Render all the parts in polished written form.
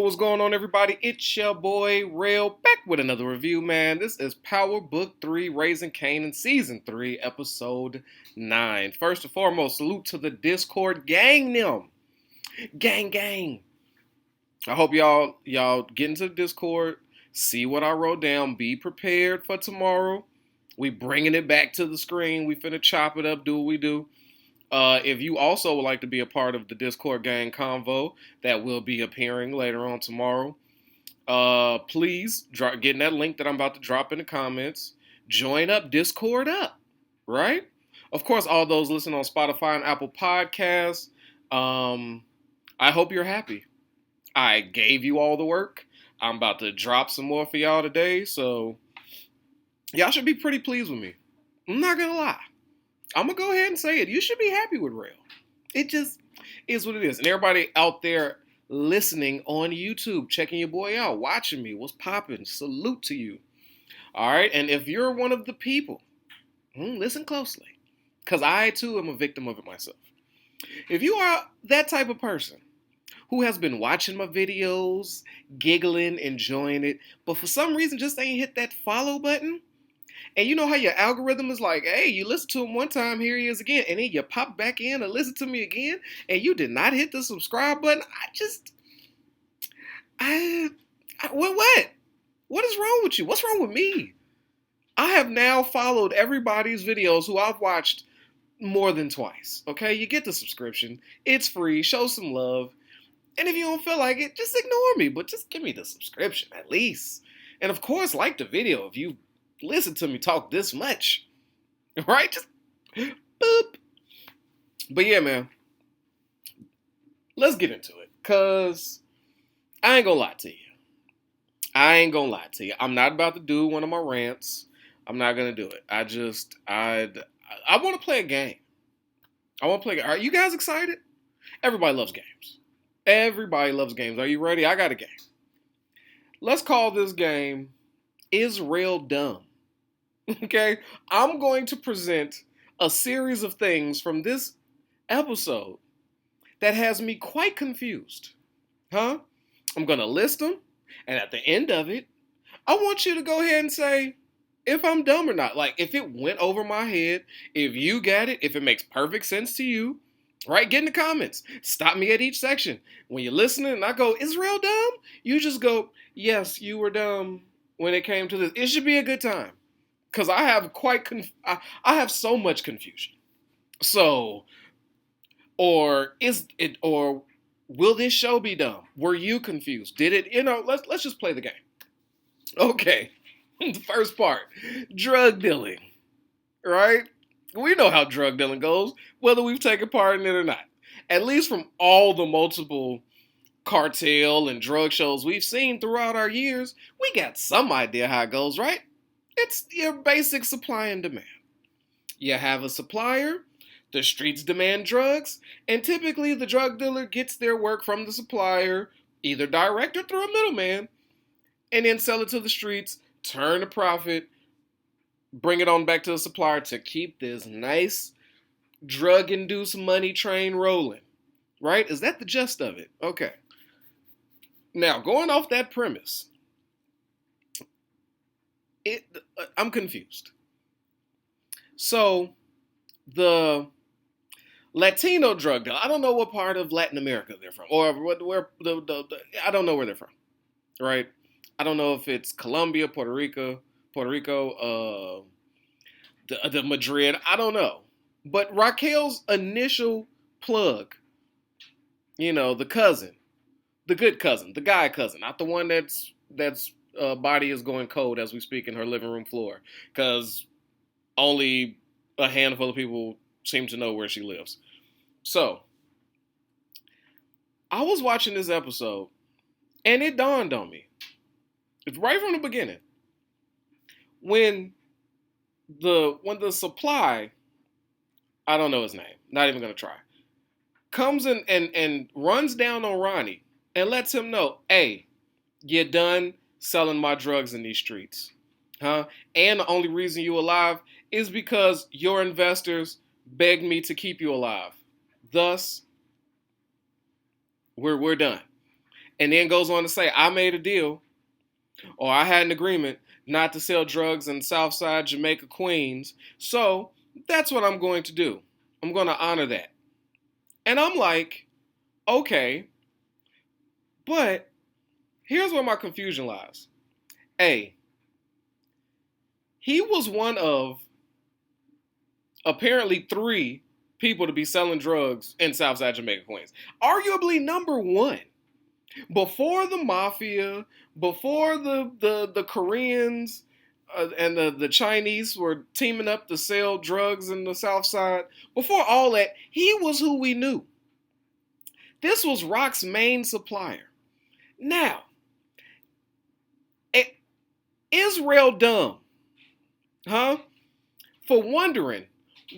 what's going on, everybody? It's your boy, Rail, back with another review, man. This is Power Book 3, Raising Kanan, Season 3, Episode 9. First and foremost, salute to the Discord gang, them. Gang, gang. I hope y'all get into the Discord, see what I wrote down, be prepared for tomorrow. We bringing it back to the screen. We finna chop it up, do what we do. If you also would like to be a part of the Discord gang convo that will be appearing later on tomorrow, please get in that link that I'm about to drop in the comments. Join up, Discord up, right? Of course, all those listening on Spotify and Apple Podcasts, I hope you're happy. I gave you all the work. I'm about to drop some more for y'all today, so y'all should be pretty pleased with me. I'm not gonna lie. I'm going to go ahead and say it. You should be happy with Rail. It just is what it is. And everybody out there listening on YouTube, checking your boy out, watching me, what's popping, salute to you. All right? And if you're one of the people, listen closely, because I, too, am a victim of it myself. If you are that type of person who has been watching my videos, giggling, enjoying it, but for some reason just ain't hit that follow button, and you know how your algorithm is like, hey, you listen to him one time, here he is again, and then you pop back in and listen to me again, and you did not hit the subscribe button. What? What is wrong with you? What's wrong with me? I have now followed everybody's videos who I've watched more than twice, okay? You get the subscription. It's free. Show some love. And if you don't feel like it, just ignore me, but just give me the subscription at least. And of course, like the video if you listen to me talk this much, right? Just boop. But yeah, man, let's get into it, because I ain't gonna lie to you. I'm not about to do one of my rants. I'm not gonna do it. I want to play a game. Are you guys excited? Everybody loves games. Are you ready? I got a game. Let's call this game Is Rail Dumb? Okay, I'm going to present a series of things from this episode that has me quite confused. I'm going to list them, and at the end of it, I want you to go ahead and say if I'm dumb or not. Like, if it went over my head, if you got it, if it makes perfect sense to you, right? Get in the comments. Stop me at each section. When you're listening and I go, is Rail dumb? You just go, yes, you were dumb when it came to this. It should be a good time. Because I have I have so much confusion. So, or will this show be dumb? Were you confused? Did it, let's just play the game. Okay. The first part, drug dealing, right? We know how drug dealing goes, whether we've taken part in it or not. At least from all the multiple cartel and drug shows we've seen throughout our years, we got some idea how it goes, right? It's your basic supply and demand. You have a supplier, the streets demand drugs, and typically the drug dealer gets their work from the supplier, either direct or through a middleman, and then sell it to the streets, turn a profit, bring it on back to the supplier to keep this nice drug-induced money train rolling. Right? Is that the gist of it? Okay. Now, going off that premise, I'm confused. So, the Latino drug dealer, I don't know what part of Latin America they're from, or where I don't know where they're from, right? I don't know if it's Colombia, Puerto Rico, the Madrid, I don't know. But Raquel's initial plug, the cousin, the good cousin, the guy cousin, not the one that's body is going cold as we speak in her living room floor, because only a handful of people seem to know where she lives. So, I was watching this episode, and it dawned on me. It's right from the beginning. When the supply, I don't know his name, not even going to try, comes in and runs down on Ronnie and lets him know, hey, you're done selling my drugs in these streets. And the only reason you're alive is because your investors begged me to keep you alive. Thus, we're done. and then goes on to say, I made a deal or I had an agreement not to sell drugs in Southside Jamaica, Queens. So that's what I'm going to do. I'm going to honor that. And I'm like, okay, but here's where my confusion lies. A, he was one of apparently 3 people to be selling drugs in Southside Jamaica, Queens. Arguably number 1. Before the mafia, before the Koreans and the Chinese were teaming up to sell drugs in the South Side, before all that, he was who we knew. This was Rock's main supplier. Now, Israel dumb, huh? For wondering,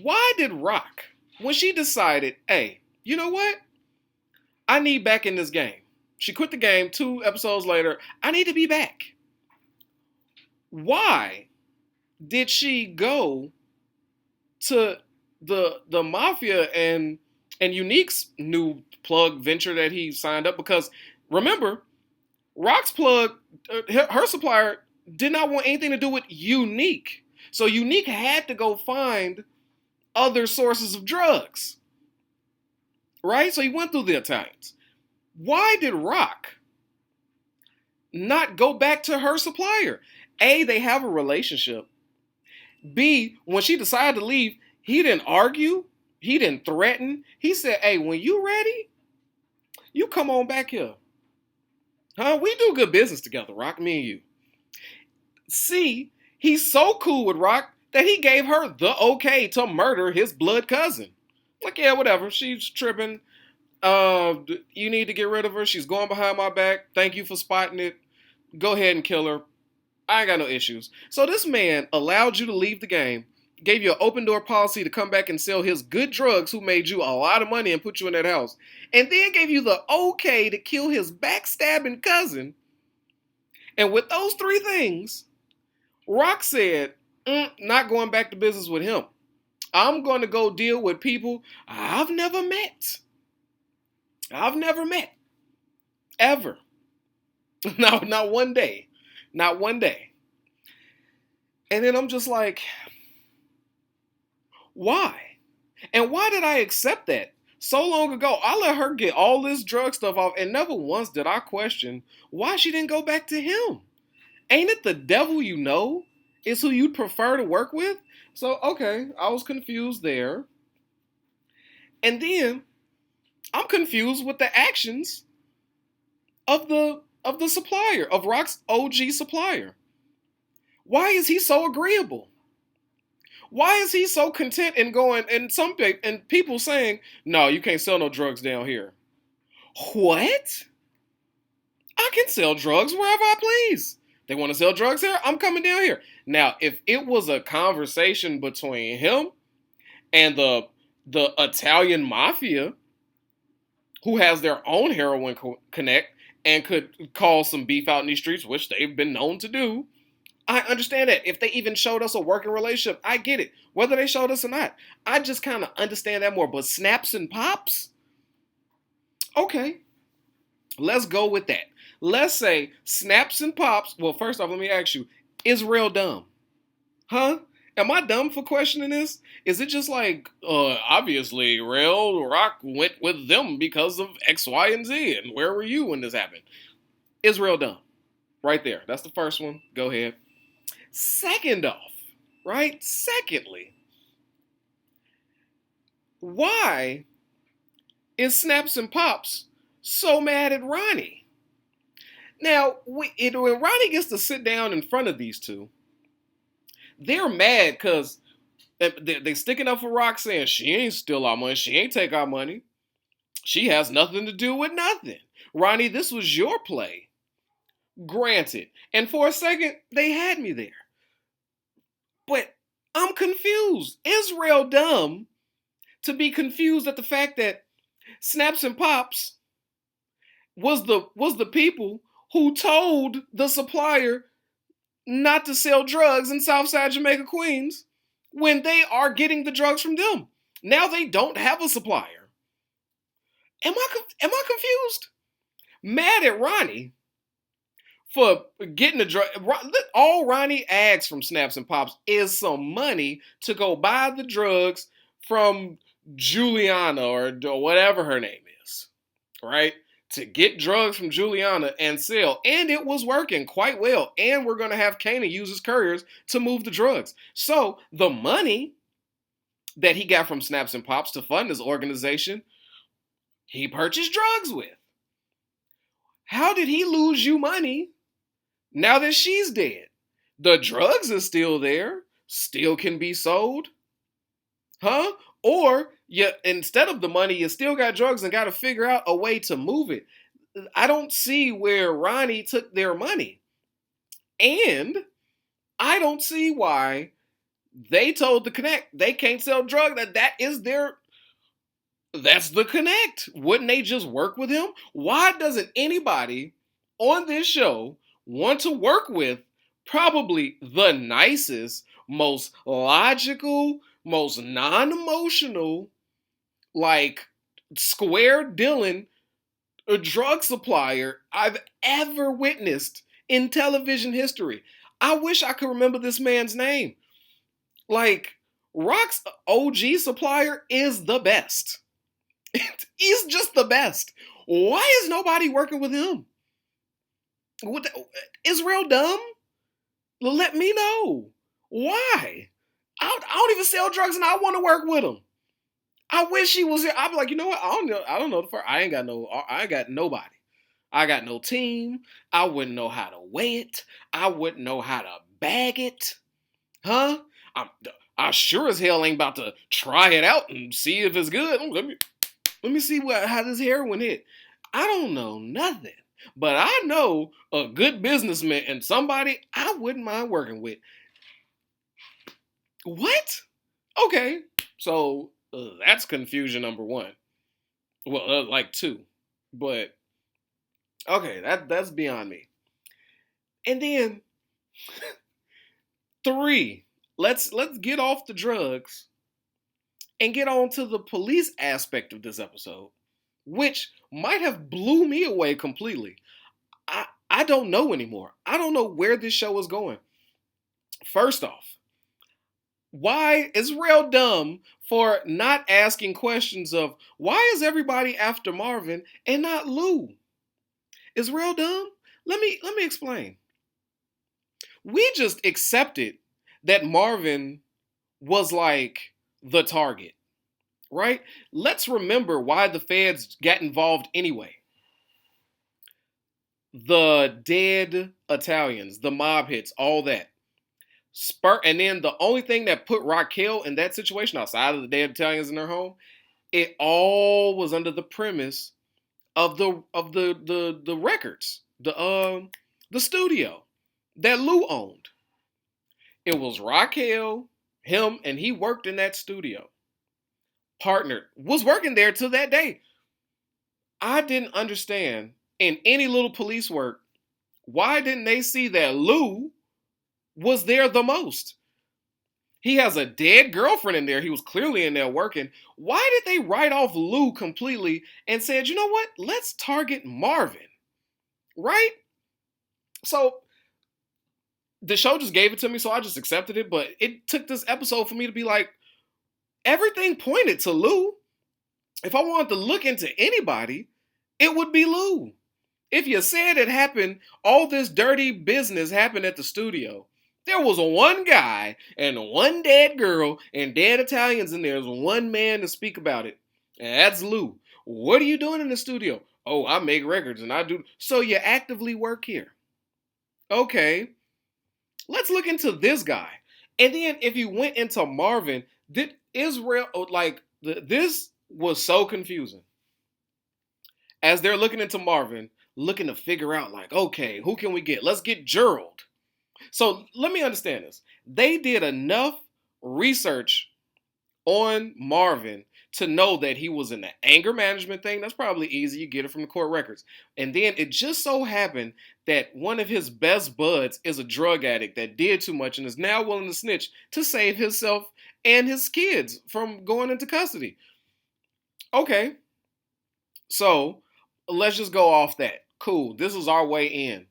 why did Rock, when she decided, hey, you know what? I need back in this game. She quit the game 2 episodes later. I need to be back. Why did she go to the mafia and Unique's new plug venture that he signed up? Because remember, Rock's plug, her supplier, did not want anything to do with Unique. So Unique had to go find other sources of drugs. Right? So he went through the Italians. Why did Rock not go back to her supplier? A, they have a relationship. B, when she decided to leave, he didn't argue. He didn't threaten. He said, hey, when you ready, you come on back here. Huh? We do good business together, Rock, me and you. C, he's so cool with Rock that he gave her the okay to murder his blood cousin. Like, yeah, whatever. She's tripping. You need to get rid of her. She's going behind my back. Thank you for spotting it. Go ahead and kill her. I ain't got no issues. So this man allowed you to leave the game, gave you an open door policy to come back and sell his good drugs who made you a lot of money and put you in that house, and then gave you the okay to kill his backstabbing cousin. And with those 3 things, Rock said, not going back to business with him. I'm going to go deal with people I've never met. I've never met. Ever. Not one day. Not one day. And then I'm just like, why? And why did I accept that? So long ago, I let her get all this drug stuff off, and never once did I question why she didn't go back to him. Ain't it the devil you know is who you'd prefer to work with? So, okay, I was confused there. And then I'm confused with the actions of the supplier, of Rock's OG supplier. Why is he so agreeable? Why is he so content in going, and people saying, no, you can't sell no drugs down here? What? I can sell drugs wherever I please. They want to sell drugs here? I'm coming down here. Now, if it was a conversation between him and the Italian mafia, who has their own heroin connect and could cause some beef out in these streets, which they've been known to do, I understand that. If they even showed us a working relationship, I get it. Whether they showed us or not, I just kind of understand that more. But snaps and pops? Okay, let's go with that. Let's say snaps and pops. Well, first off, let me ask you, is real dumb? Huh? Am I dumb for questioning this? Is it just like, obviously, Rail Rock went with them because of X, Y, and Z, and where were you when this happened? Is real dumb? Right there. That's the first one. Go ahead. Second off, right? Secondly, why is Snaps and Pops so mad at Ronnie? Now, when Ronnie gets to sit down in front of these two, they're mad because they're sticking up for Rock, saying she ain't steal our money, she ain't take our money, she has nothing to do with nothing. Ronnie, this was your play. Granted. And for a second, they had me there. But I'm confused. Israel dumb to be confused at the fact that Snaps and Pops was the people who told the supplier not to sell drugs in Southside Jamaica, Queens, when they are getting the drugs from them. Now they don't have a supplier. Am I confused? mad at Ronnie for getting the drug. All Ronnie asks from Snaps and Pops is some money to go buy the drugs from Juliana or whatever her name is, right? To get drugs from Juliana and sell. And it was working quite well. And we're going to have Kanan use his couriers to move the drugs. So the money that he got from Snaps and Pops to fund this organization, he purchased drugs with. How did he lose you money now that she's dead? The drugs are still there, still can be sold. Huh? Or instead of the money, you still got drugs and got to figure out a way to move it. I don't see where Ronnie took their money. And I don't see why they told the Connect they can't sell drugs. That's the Connect. Wouldn't they just work with him? Why doesn't anybody on this show want to work with probably the nicest, most logical, most non-emotional, like square dealing a drug supplier I've ever witnessed in television history? I wish I could remember this man's name. Like, Rock's OG supplier is the best. He's just the best. Why is nobody working with him? Israel dumb? Let me know. Why? I don't even sell drugs and I want to work with him. I wish he was here. I'd be like, you know what? I don't know. I ain't got nobody. I got no team. I wouldn't know how to weigh it. I wouldn't know how to bag it. Huh? I sure as hell ain't about to try it out and see if it's good. Let me see how this heroin hit. I don't know nothing. But I know a good businessman and somebody I wouldn't mind working with. What? Okay. So that's confusion number one. Well, like two. But okay, that's beyond me. And then three. Let's get off the drugs and get on to the police aspect of this episode, which might have blew me away completely. I don't know anymore. I don't know where this show is going. First off, why is real dumb for not asking questions of why is everybody after Marvin and not Lou? Is real dumb? Let me explain. We just accepted that Marvin was like the target, right? Let's remember why the feds got involved anyway. The dead Italians, the mob hits, all that. And then the only thing that put Raquel in that situation outside of the dead Italians in their home, it all was under the premise of the records, the studio that Lou owned. It was Raquel, him, and he worked in that studio. Partnered, was working there till that day. I didn't understand in any little police work, why didn't they see that Lou was there the most? He has a dead girlfriend in there. He was clearly in there working. Why did they write off Lou completely and said, you know what? Let's target Marvin. Right? So the show just gave it to me, so I just accepted it. But it took this episode for me to be like, everything pointed to Lou. If I wanted to look into anybody, it would be Lou. If you said it happened, all this dirty business happened at the studio. There was one guy and one dead girl and dead Italians in there. There's one man to speak about it. And that's Lou. What are you doing in the studio? Oh, I make records and I do. So you actively work here. Okay. Let's look into this guy. And then if you went into Marvin, did Israel, this was so confusing. As they're looking into Marvin, looking to figure out like, okay, who can we get? Let's get Gerald. So let me understand this. They did enough research on Marvin to know that he was in the anger management thing. That's probably easy. You get it from the court records. And then it just so happened that one of his best buds is a drug addict that did too much and is now willing to snitch to save himself and his kids from going into custody. Okay. So let's just go off that. Cool. This is our way in.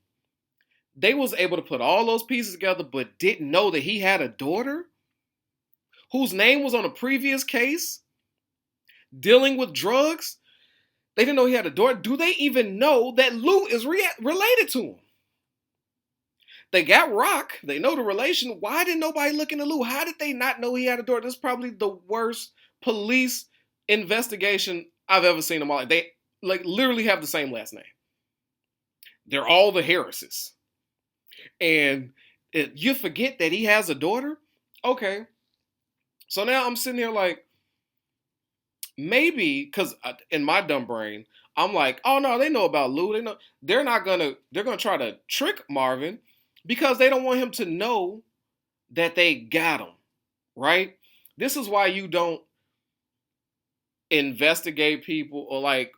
They was able to put all those pieces together, but didn't know that he had a daughter whose name was on a previous case dealing with drugs. They didn't know he had a daughter. Do they even know that Lou is related to him? They got Rock. They know the relation. Why didn't nobody look into Lou? How did they not know he had a daughter? This is probably the worst police investigation I've ever seen in my life. They like literally have the same last name. They're all the Harrises. And you forget that he has a daughter? Okay. So now I'm sitting here like, maybe, because in my dumb brain, I'm like, oh no, they know about Lou. They know they're gonna try to trick Marvin because they don't want him to know that they got him, right? This is why you don't investigate people or like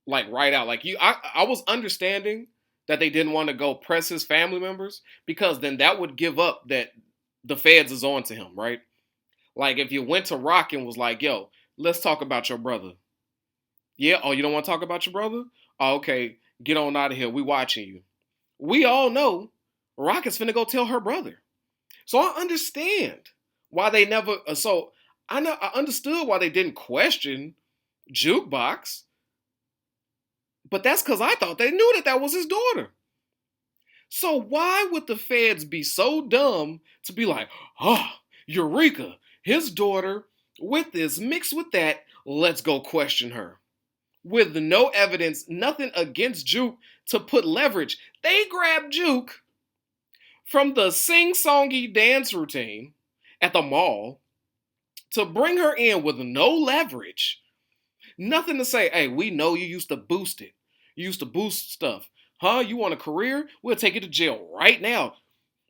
right out. Like I was understanding that they didn't want to go press his family members because then that would give up that the feds is on to him, right? Like if you went to Rock and was like, yo, let's talk about your brother. Yeah, oh, you don't want to talk about your brother? Oh, okay, get on out of here. We watching you. We all know Rock is finna go tell her brother. So I understand why they never. I understood why they didn't question Jukebox, but that's because I thought they knew that was his daughter. So why would the feds be so dumb to be like, oh, Eureka, his daughter with this mixed with that, let's go question her. With no evidence, nothing against Juke to put leverage. They grabbed Juke from the sing-songy dance routine at the mall to bring her in with no leverage. Nothing to say, hey, we know you used to boost it. You used to boost stuff. Huh? You want a career? We'll take you to jail right now.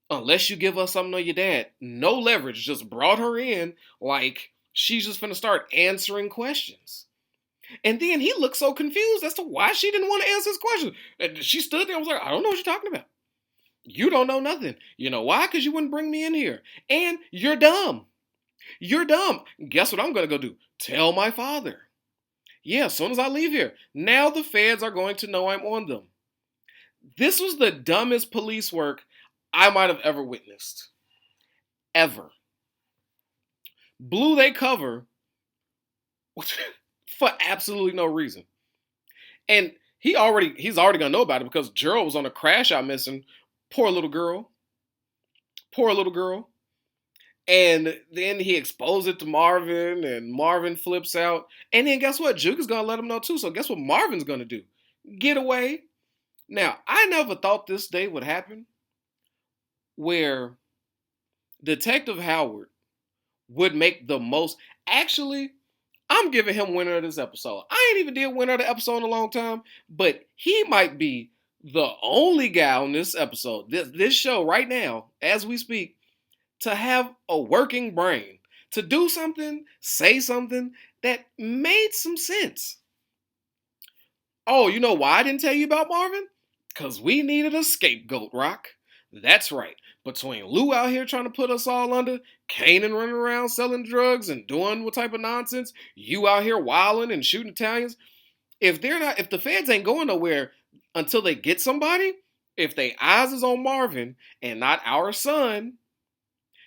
Unless you give us something on your dad. No leverage. Just brought her in like she's just finna start answering questions. And then he looked so confused as to why she didn't want to answer his question. And she stood there and was like, I don't know what you're talking about. You don't know nothing. You know why? Because you wouldn't bring me in here. And you're dumb. You're dumb. Guess what I'm going to go do? Tell my father. Yeah, as soon as I leave here. Now the feds are going to know I'm on them. This was the dumbest police work I might have ever witnessed. Ever. Blew they cover for absolutely no reason. And he's already gonna know about it because Gerald was on a crash out mission. Poor little girl. Poor little girl. And then he exposed it to Marvin, and Marvin flips out. And then guess what? Juke is gonna let him know too. So guess what Marvin's gonna do? Get away. Now, I never thought this day would happen where Detective Howard would make the most. Actually, I'm giving him winner of this episode. I ain't even did winner of the episode in a long time, but he might be the only guy on this episode, this show right now, as we speak, to have a working brain, to do something, say something that made some sense. Oh, you know why I didn't tell you about Marvin? Because we needed a scapegoat, Rock. That's right. Between Lou out here trying to put us all under, Kanan running around selling drugs and doing what type of nonsense, you out here wilding and shooting Italians. If the feds ain't going nowhere until they get somebody, if they eyes is on Marvin and not our son,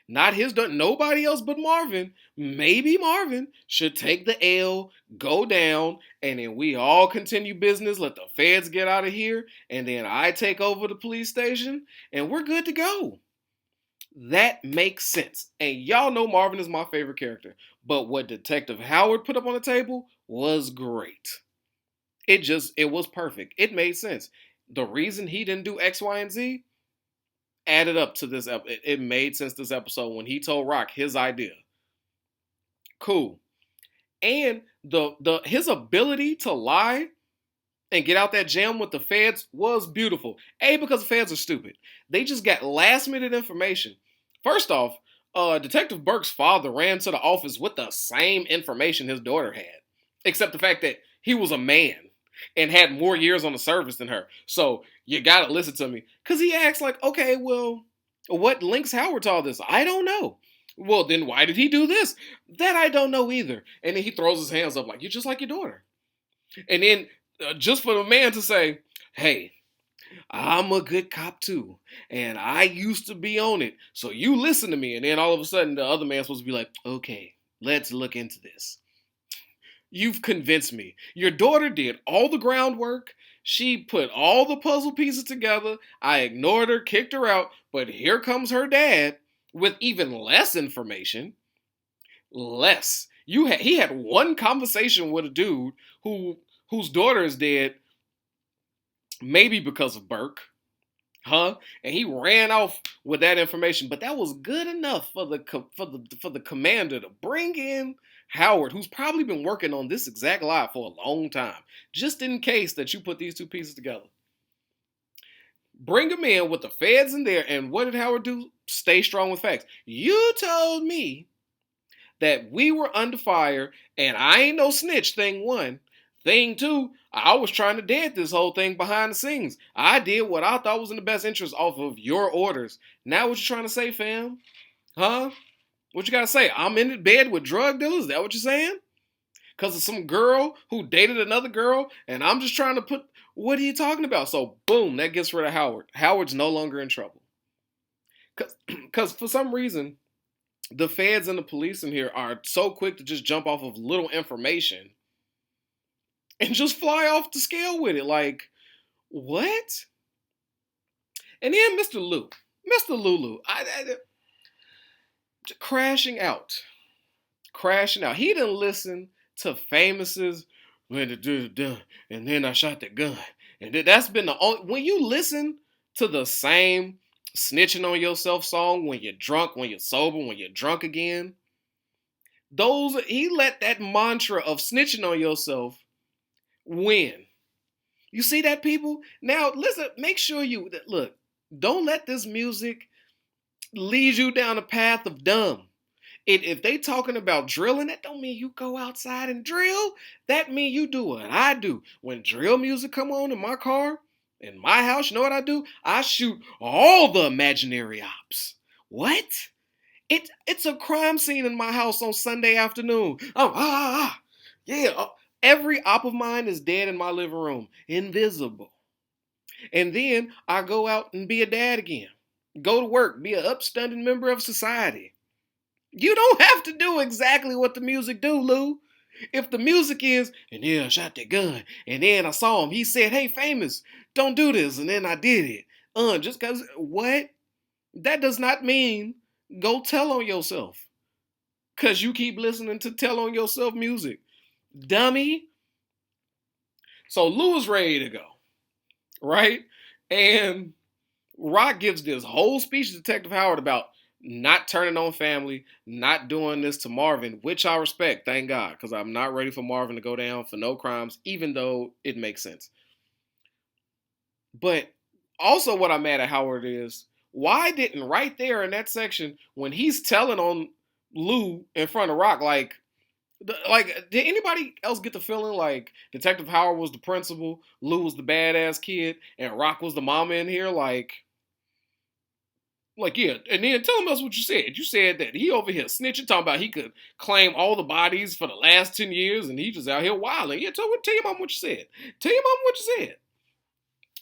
not his, nobody else but Marvin, maybe Marvin should take the L, go down, and then we all continue business, let the feds get out of here, and then I take over the police station, and we're good to go. That makes sense. And y'all know Marvin is my favorite character. But what Detective Howard put up on the table was great. It was perfect. It made sense. The reason he didn't do X, Y, and Z added up to this. It made sense this episode when he told Rock his idea. Cool. And his ability to lie and get out that jam with the feds was beautiful. A, because the feds are stupid. They just got last minute information. First off, Detective Burke's father ran to the office with the same information his daughter had. Except the fact that he was a man and had more years on the service than her. So you gotta listen to me. Because he acts like, okay, well, what links Howard to all this? I don't know. Well, then why did he do this? That I don't know either. And then he throws his hands up like, you're just like your daughter. And then just for the man to say, Hey, I'm a good cop too, and I used to be on it. So you listen to me, and then all of a sudden the other man's supposed to be like, okay, let's look into this. You've convinced me. Your daughter did all the groundwork. She put all the puzzle pieces together. I ignored her, kicked her out, but here comes her dad with even less information. Less. He had one conversation with a dude whose daughter is dead, maybe because of Burke, huh? And he ran off with that information, but that was good enough for the commander to bring in Howard, who's probably been working on this exact lie for a long time, just in case that you put these two pieces together. Bring him in with the feds in there, and what did Howard do? Stay strong with facts. You told me that we were under fire, and I ain't no snitch, thing one. Thing two, I was trying to dead this whole thing behind the scenes. I did what I thought was in the best interest off of your orders. Now what you trying to say, fam? Huh? What you gotta say? I'm in bed with drug dealers? Is that what you're saying? Because of some girl who dated another girl, and I'm just trying to put... What are you talking about? So, boom, that gets rid of Howard. Howard's no longer in trouble. Because for some reason, the feds and the police in here are so quick to just jump off of little information and just fly off the scale with it. Like, what? And then Mr. Lulu, crashing out. He didn't listen to Famous's and then I shot the gun. And that's been the only... When you listen to the same snitching on yourself song when you're drunk, when you're sober, when you're drunk again, he let that mantra of snitching on yourself win. You see that, people? Now, listen, make sure look, don't let this music lead you down a path of dumb. If they talking about drilling, that don't mean you go outside and drill. That mean you do what I do. When drill music come on in my car, in my house, you know what I do? I shoot all the imaginary ops. What? It's a crime scene in my house on Sunday afternoon. Yeah. Every op of mine is dead in my living room, invisible. And then I go out and be a dad again. Go to work, be an upstanding member of society. You don't have to do exactly what the music do, Lou. If the music is, and then I shot that gun, and then I saw him, he said, hey, Famous, don't do this, and then I did it. Just because, what? That does not mean go tell on yourself. Because you keep listening to tell on yourself music. Dummy. So Lou is ready to go, right? And Rock gives this whole speech to Detective Howard about not turning on family, not doing this to Marvin, which I respect, thank God, because I'm not ready for Marvin to go down for no crimes, even though it makes sense. But also what I'm mad at Howard is, why didn't right there in that section, when he's telling on Lou in front of Rock, did anybody else get the feeling like Detective Howard was the principal, Lou was the badass kid, and Rock was the mama in here? Yeah, and then tell us what you said. You said that he over here snitching, talking about he could claim all the bodies for the last 10 years, and he just out here wilding. Yeah, tell your mom what you said. Tell your mom what you said.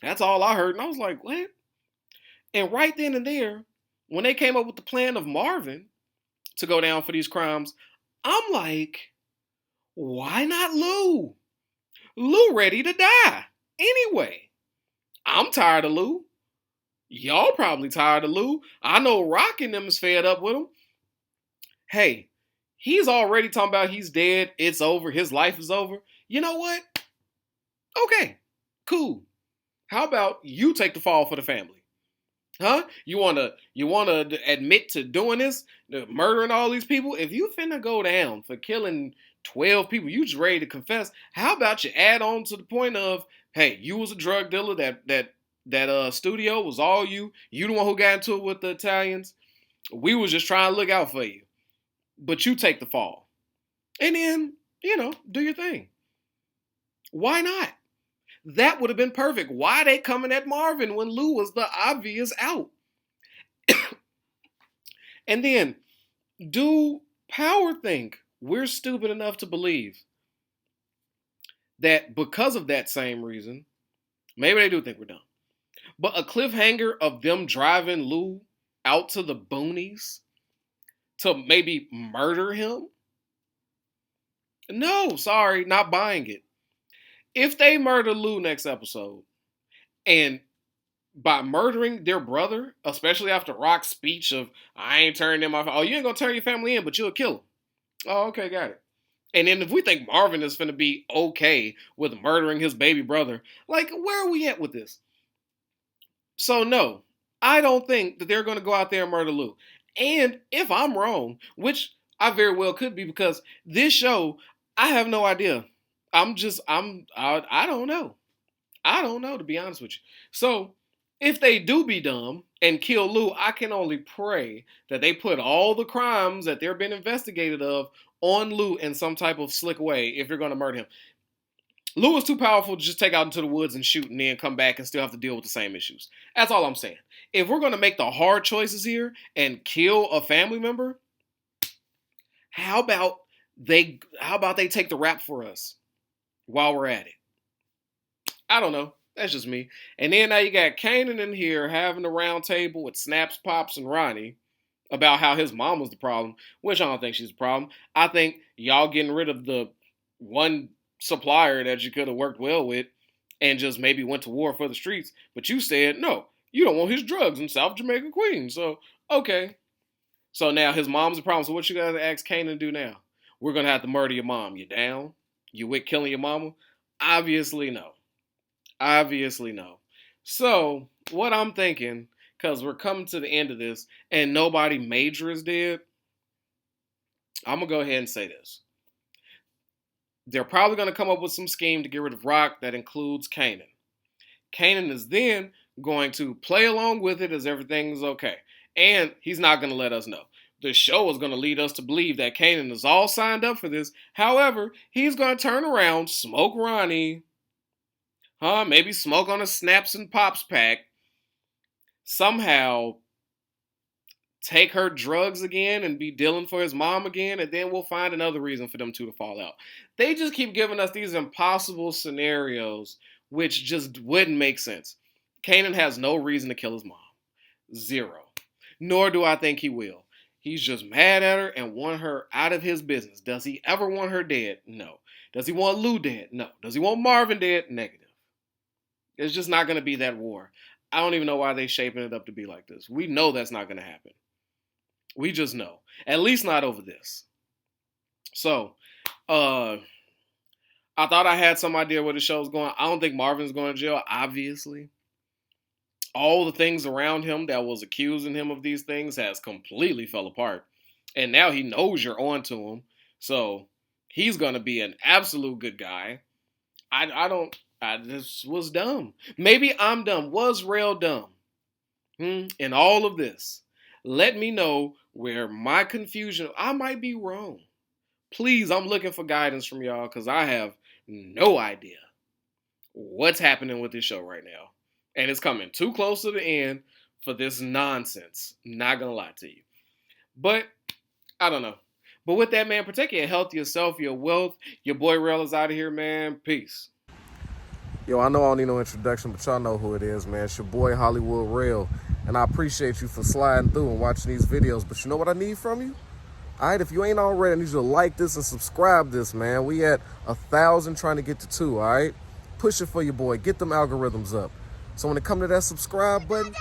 That's all I heard, and I was like, what? And right then and there, when they came up with the plan of Marvin to go down for these crimes, I'm like, why not Lou? Lou ready to die. Anyway, I'm tired of Lou. Y'all probably tired of Lou. I know Rock and them is fed up with him. Hey, he's already talking about he's dead. It's over. His life is over. You know what? Okay, cool. How about you take the fall for the family? Huh? You wanna admit to doing this, murdering all these people? If you finna go down for killing 12 people, you just ready to confess. How about you add on to the point of, hey, you was a drug dealer, that studio was all you. You the one who got into it with the Italians. We was just trying to look out for you. But you take the fall. And then, do your thing. Why not? That would have been perfect. Why they coming at Marvin when Lou was the obvious out? And then, do Power think we're stupid enough to believe that because of that same reason, Maybe they do think we're dumb. But a cliffhanger of them driving Lou out to the boonies to maybe murder him? No, sorry, not buying it. If they murder Lou next episode, and by murdering their brother, especially after Rock's speech of I ain't turning in my you ain't gonna turn your family in, but you'll kill him. Oh, okay, got it. And then if we think Marvin is gonna be okay with murdering his baby brother, like where are we at with this? So no, I don't think that they're gonna go out there and murder Lou. And if I'm wrong, which I very well could be, because this show, I have no idea. I don't know. I don't know, to be honest with you. So, if they do be dumb and kill Lou, I can only pray that they put all the crimes that they're being investigated of on Lou in some type of slick way if you're going to murder him. Lou is too powerful to just take out into the woods and shoot and then come back and still have to deal with the same issues. That's all I'm saying. If we're going to make the hard choices here and kill a family member, how about they take the rap for us while we're at it? I don't know. That's just me. And then now you got Kanan in here having a round table with Snaps, Pops, and Ronnie about how his mom was the problem, which I don't think she's the problem. I think y'all getting rid of the one supplier that you could have worked well with and just maybe went to war for the streets. But you said, no, you don't want his drugs in South Jamaica, Queens. So, okay. So now his mom's the problem. So what you got to ask Kanan to do now? We're going to have to murder your mom. You down? You with killing your mama? Obviously, no. Obviously, no. So, what I'm thinking, because we're coming to the end of this and nobody major is dead, I'm going to go ahead and say this. They're probably going to come up with some scheme to get rid of Rock that includes Kanan. Kanan is then going to play along with it as everything is okay. And he's not going to let us know. The show is going to lead us to believe that Kanan is all signed up for this. However, he's going to turn around, smoke Ronnie, maybe smoke on a Snaps and Pops pack, somehow take her drugs again and be dealing for his mom again, and then we'll find another reason for them two to fall out. They just keep giving us these impossible scenarios which just wouldn't make sense. Kanan has no reason to kill his mom. Zero. Nor do I think he will. He's just mad at her and want her out of his business. Does he ever want her dead? No. Does he want Lou dead? No. Does he want Marvin dead? Negative. It's just not going to be that war. I don't even know why they're shaping it up to be like this. We know that's not going to happen. We just know. At least not over this. So, I thought I had some idea where the show's going. I don't think Marvin's going to jail, obviously. All the things around him that was accusing him of these things has completely fell apart. And now he knows you're on to him. So, he's going to be an absolute good guy. I just was dumb. Maybe I'm dumb. Was real dumb. In all of this. Let me know where my confusion, I might be wrong. Please, I'm looking for guidance from y'all because I have no idea what's happening with this show right now. And it's coming too close to the end for this nonsense. Not going to lie to you. But, I don't know. But with that, man, protect your health, yourself, your wealth. Your boy Rel is out of here, man. Peace. Yo, I know I don't need no introduction, but y'all know who it is, man. It's your boy Hollywood Rel. And I appreciate you for sliding through and watching these videos. But you know what I need from you? All right, if you ain't already, I need you to like this and subscribe this, man. We at 1,000 trying to get to 2, all right? Push it for your boy. Get them algorithms up. So when it come to that subscribe button,